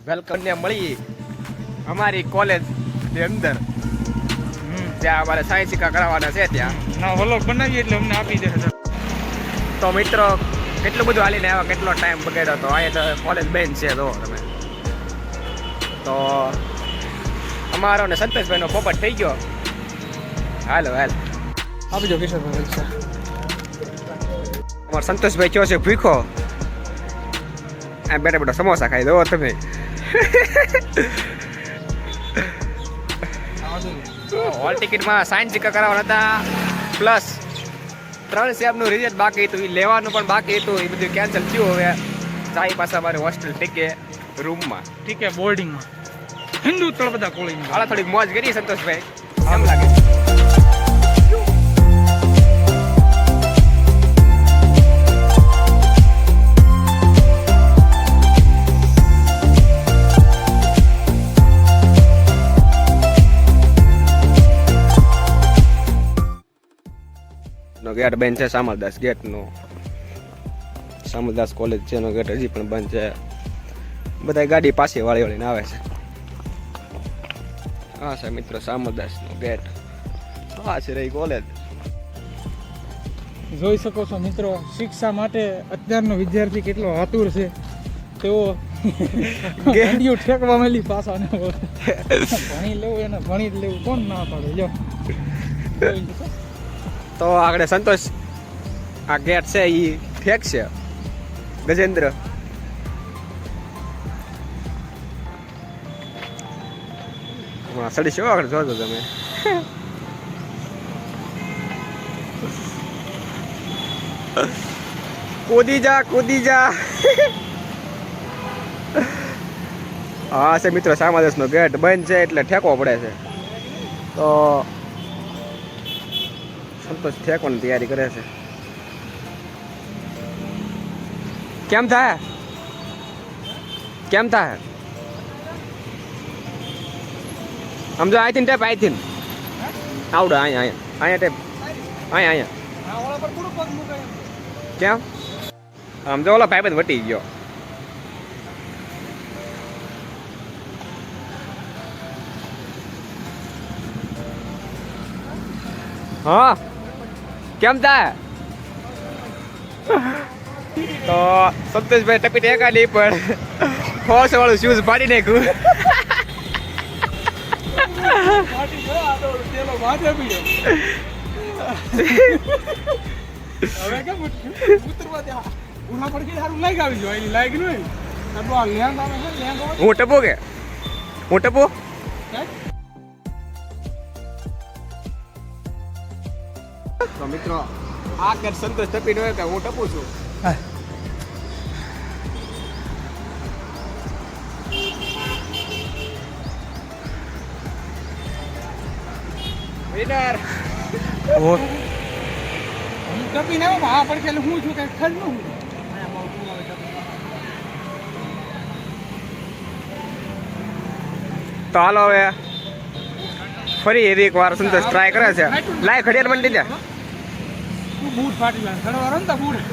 Welcome ને મળી અમારી કોલેજ ની અંદર જ્યાં અમારે સાયન્સ શીખા કરાવવાના છે ત્યાં ના વ્લોગ બનાવીએ એટલે અમને આપી દે. તો મિત્રો કેટલું બધું હાલીને આવ્યા, કેટલો ટાઈમ બગાડ્યો તો અહીંયા તો કોલેજ બેન્ચ છે તો તમે તો અમારો ને સંતોષભાઈનો પોપટ થઈ ગયો. હાલો આપી દો કિશોરભાઈ. અમારો સંતોષભાઈ કયો છે ભૂખો, આ બેઠા બેઠા સમોસા ખાઈ દો તમે. હોલ ટિકિટમાં સાયન્સ શીખા કરાવવાના હતા, પ્લસ 3 સેમનું રિઝલ્ટ બાકી હતું, એ લેવાનું પણ બાકી હતું, એ બધું કેન્સલ થયું. હવે ચાઈ પાસે અમારે હોસ્ટેલ ટીકે રૂમમાં ઠીક છે, બોર્ડિંગમાં હિન્દુ તળપદા કોલેજમાં. હાલો થોડીક મોજ કરી સંતોષભાઈ, કેમ લાગે? ગેટ બંધ છે, સામલદાસ ગેટ નો, સામલદાસ કોલેજ છે એનો ગેટ હજી પણ બંધ છે. બધા ગાડી પાસે વાળીને આવે છે. હા છે મિત્રો સામલદાસ નો ગેટ, હા છે રહી કોલેજ. જોઈ શકો છો મિત્રો, શિક્ષા માટે અત્યારનો વિદ્યાર્થી કેટલો આતુર છે. તેઓ ગાડીઓ ઠેકવા મેલી પાછા ને ભણી લેવું એને ભણી જ લેવું, કોણ ના પાડે. જો તો આગળ સંતોષ આ ગેટ છે એ ફેક છે. ગજેન્દ્ર સડી શું આગળ જોજો તમે. કૂદી જા. હા છે મિત્રો સામલદાસ નો ગેટ બંધ છે એટલે ઠેકવો પડે છે. તો સંતોષ ઠેકવાની તૈયારી કરે છે. કેમ થાય સમજો? આઈ થિન ટેપ આવડે અહીંયા ટેપ અહીંયા કેમ સમજો? ઓલો પાઇપ જ વટી ગયો. હા કેમ થાય? તો સંતોષભાઈ ટપી ટેકા નહીં પણ હોશ વાળું શૂઝ પાડી નાખ્યું. હું ટપું તો મિત્રો આ કે સંતોષ ટપી ન હોય કે હું ટપું છું. વિનર હું ટપી ને હા પડકે હું છું કે ખડ નું. તો હાલો હવે ફરી એક વાર સંતોષ ટ્રાય કરે છે. લાય ઘડિયાળ બંધ દે. બૂટ ફાટી જાય, ઘણો રંતા બૂટ.